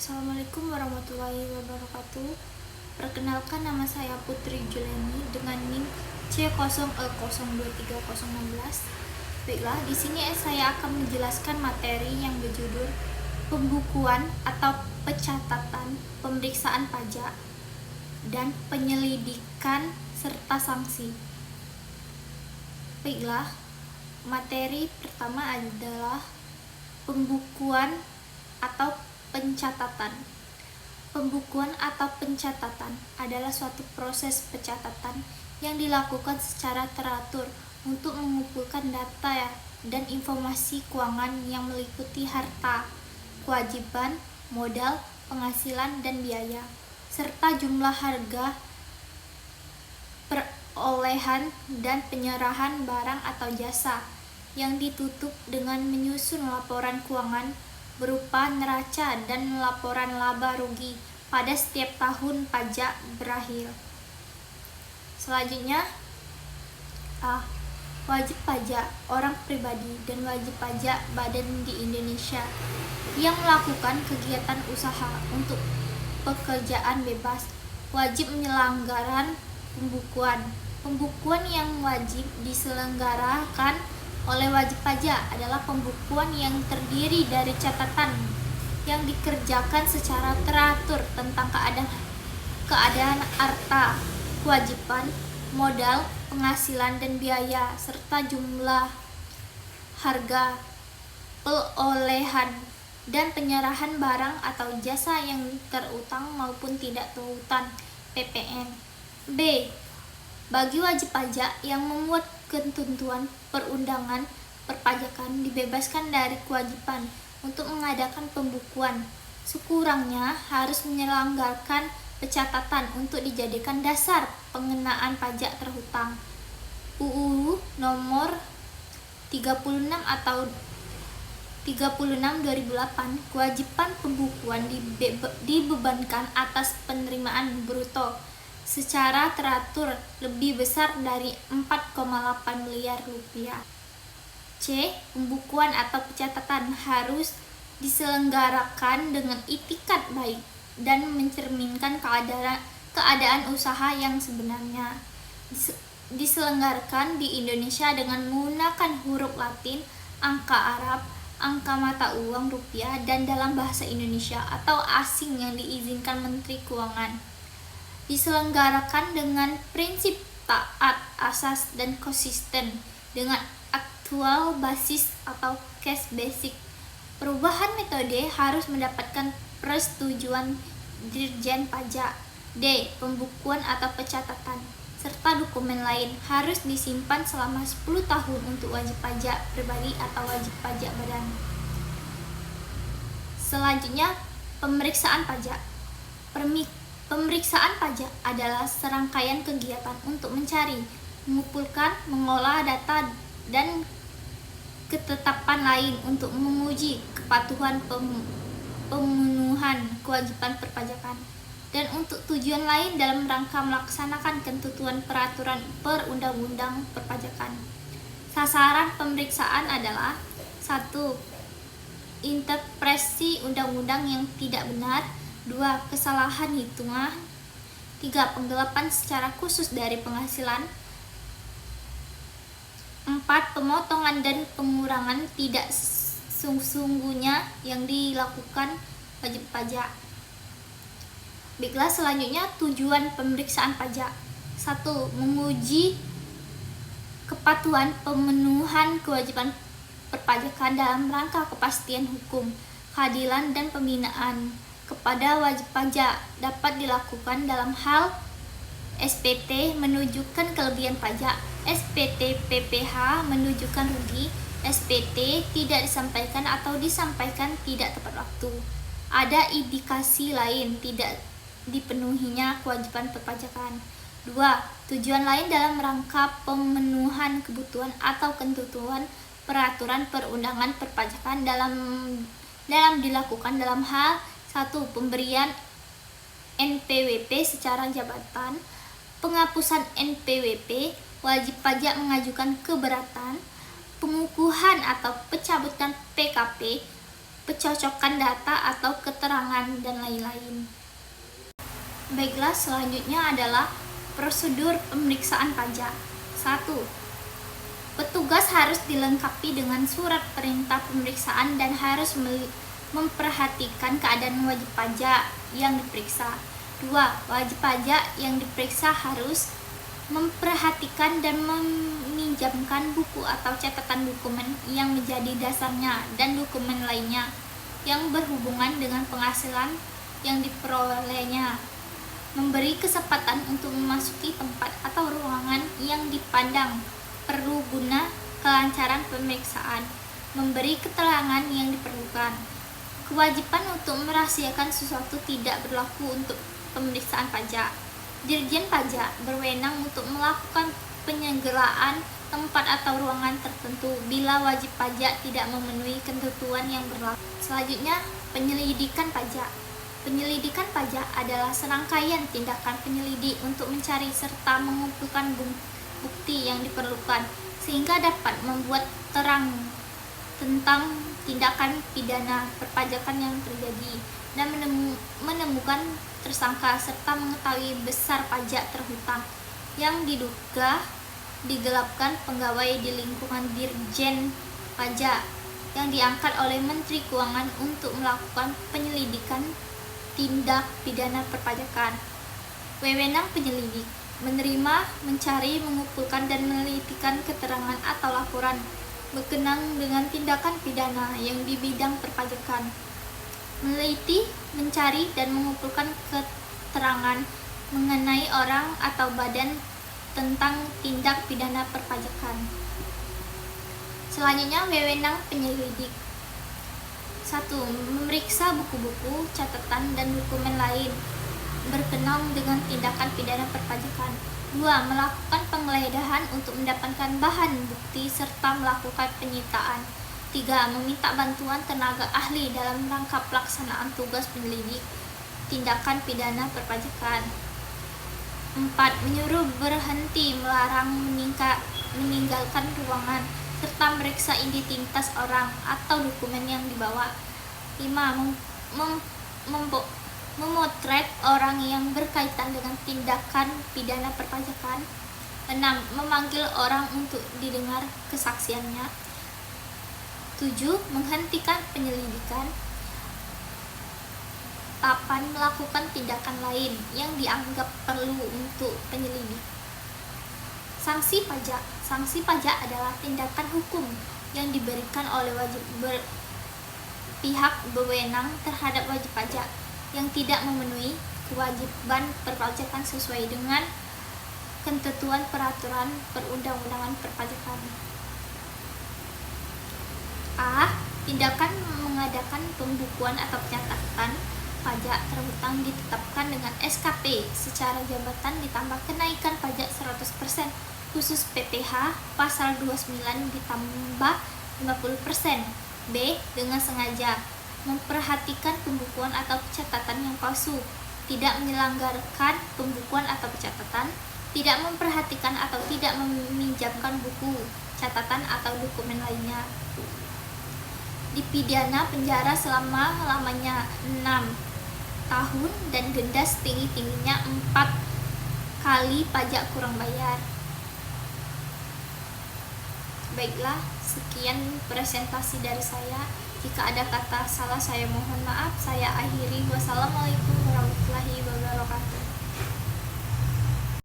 Assalamualaikum warahmatullahi wabarakatuh. Perkenalkan, nama saya Putri Juleni dengan NIM C0E023016. Baiklah, di sini saya akan menjelaskan materi yang berjudul pembukuan atau pencatatan, pemeriksaan pajak, dan penyelidikan serta sanksi. Baiklah, materi pertama adalah pembukuan atau pencatatan. Pembukuan atau pencatatan adalah suatu proses pencatatan yang dilakukan secara teratur untuk mengumpulkan data dan informasi keuangan yang meliputi harta, kewajiban, modal, penghasilan, dan biaya, serta jumlah harga, perolehan, dan penyerahan barang atau jasa yang ditutup dengan menyusun laporan keuangan berupa neraca dan laporan laba rugi pada setiap tahun pajak berakhir. Selanjutnya, wajib pajak orang pribadi dan wajib pajak badan di Indonesia yang melakukan kegiatan usaha untuk pekerjaan bebas wajib menyelenggarakan pembukuan. Pembukuan yang wajib diselenggarakan oleh wajib pajak adalah pembukuan yang terdiri dari catatan yang dikerjakan secara teratur tentang keadaan harta, kewajiban, modal, penghasilan, dan biaya, serta jumlah harga, perolehan, dan penyerahan barang atau jasa yang terutang maupun tidak terutang (PPN). B. Bagi wajib pajak yang memuat ketentuan perundangan perpajakan dibebaskan dari kewajiban untuk mengadakan pembukuan. Sekurangnya harus menyelenggarakan pencatatan untuk dijadikan dasar pengenaan pajak terhutang. UU nomor 36 atau 36/2008, kewajiban pembukuan dibebankan atas penerimaan bruto secara teratur lebih besar dari 4,8 miliar rupiah. C. Pembukuan atau pencatatan harus diselenggarakan dengan itikat baik dan mencerminkan keadaan usaha yang sebenarnya. Diselenggarakan di Indonesia dengan menggunakan huruf Latin, angka Arab, angka mata uang rupiah, dan dalam bahasa Indonesia atau asing yang diizinkan Menteri Keuangan. Diselenggarakan dengan prinsip taat asas dan konsisten dengan aktual basis atau cash basic. Perubahan metode harus mendapatkan persetujuan Dirjen Pajak. D. Pembukuan atau pencatatan serta dokumen lain harus disimpan selama 10 tahun untuk wajib pajak pribadi atau wajib pajak badan. Selanjutnya, pemeriksaan pajak. Pemeriksaan pajak adalah serangkaian kegiatan untuk mencari, mengumpulkan, mengolah data, dan ketetapan lain untuk menguji kepatuhan pemenuhan kewajiban perpajakan, dan untuk tujuan lain dalam rangka melaksanakan ketentuan peraturan perundang-undang perpajakan. Sasaran pemeriksaan adalah 1. Interpretasi undang-undang yang tidak benar. 2. Kesalahan hitungan. 3. Penggelapan secara khusus dari penghasilan. 4. Pemotongan dan pengurangan tidak sesungguhnya yang dilakukan wajib pajak. Baiklah, selanjutnya tujuan pemeriksaan pajak. 1. Menguji kepatuhan pemenuhan kewajiban perpajakan dalam rangka kepastian hukum, keadilan, dan pembinaan kepada wajib pajak dapat dilakukan dalam hal SPT menunjukkan kelebihan pajak, SPT PPh menunjukkan rugi, SPT tidak disampaikan atau disampaikan tidak tepat waktu. Ada indikasi lain tidak dipenuhinya kewajiban perpajakan. 2. Tujuan lain dalam rangka pemenuhan kebutuhan atau ketentuan peraturan perundangan perpajakan dalam dilakukan dalam hal 1. Pemberian NPWP secara jabatan, penghapusan NPWP, wajib pajak mengajukan keberatan, pengukuhan atau pencabutan PKP, pencocokan data atau keterangan, dan lain-lain. Baiklah, selanjutnya adalah prosedur pemeriksaan pajak. 1. Petugas harus dilengkapi dengan surat perintah pemeriksaan dan harus memperhatikan keadaan wajib pajak yang diperiksa. 2. Wajib pajak yang diperiksa harus memperhatikan dan meminjamkan buku atau catatan dokumen yang menjadi dasarnya dan dokumen lainnya yang berhubungan dengan penghasilan yang diperolehnya. Memberi kesempatan untuk memasuki tempat atau ruangan yang dipandang perlu guna kelancaran pemeriksaan. Memberi keterangan yang diperlukan. Kewajiban untuk merahasiakan sesuatu tidak berlaku untuk pemeriksaan pajak. Dirjen Pajak berwenang untuk melakukan penyegelaan tempat atau ruangan tertentu bila wajib pajak tidak memenuhi ketentuan yang berlaku. Selanjutnya, penyelidikan pajak. Penyelidikan pajak adalah serangkaian tindakan penyelidik untuk mencari serta mengumpulkan bukti yang diperlukan sehingga dapat membuat terang tentang tindakan pidana perpajakan yang terjadi dan menemukan tersangka serta mengetahui besar pajak terhutang yang diduga digelapkan pegawai di lingkungan Dirjen Pajak yang diangkat oleh Menteri Keuangan untuk melakukan penyelidikan tindak pidana perpajakan. Wewenang penyelidik menerima, mencari, mengumpulkan, dan menelitikan keterangan atau laporan berkenaan dengan tindakan pidana yang di bidang perpajakan. Meneliti, mencari, dan mengumpulkan keterangan mengenai orang atau badan tentang tindak pidana perpajakan. Selanjutnya, wewenang penyelidik. 1. Memeriksa buku-buku, catatan, dan dokumen lain berkenaan dengan tindakan pidana perpajakan. 2. Melakukan penggeledahan untuk mendapatkan bahan bukti serta melakukan penyitaan. 3. Meminta bantuan tenaga ahli dalam rangka pelaksanaan tugas penyelidik tindakan pidana perpajakan. 4. Menyuruh berhenti, melarang meninggalkan ruangan serta meriksa identitas orang atau dokumen yang dibawa. 5. Memotret orang yang berkaitan dengan tindakan pidana perpajakan. 6. Memanggil orang untuk didengar kesaksiannya. 7. Menghentikan penyelidikan. 8. Melakukan tindakan lain yang dianggap perlu untuk penyelidik. Sanksi pajak. Sanksi pajak adalah tindakan hukum yang diberikan oleh pihak berwenang terhadap wajib pajak yang tidak memenuhi kewajiban perpajakan sesuai dengan ketentuan peraturan perundang-undangan perpajakan. A. Tindakan mengadakan pembukuan atau pencatatan pajak terhutang ditetapkan dengan SKP secara jabatan ditambah kenaikan pajak 100% khusus PPh pasal 29 ditambah 50%. B. Dengan sengaja memperhatikan pembukuan atau pencatatan yang palsu, tidak menyelenggarkan pembukuan atau pencatatan, tidak memperhatikan atau tidak meminjamkan buku, catatan atau dokumen lainnya. Dipidana penjara selama-lamanya 6 tahun dan denda setinggi-tingginya 4 kali pajak kurang bayar. Baiklah, sekian presentasi dari saya. Jika ada kata salah saya mohon maaf. Saya akhiri. Wassalamualaikum warahmatullahi wabarakatuh.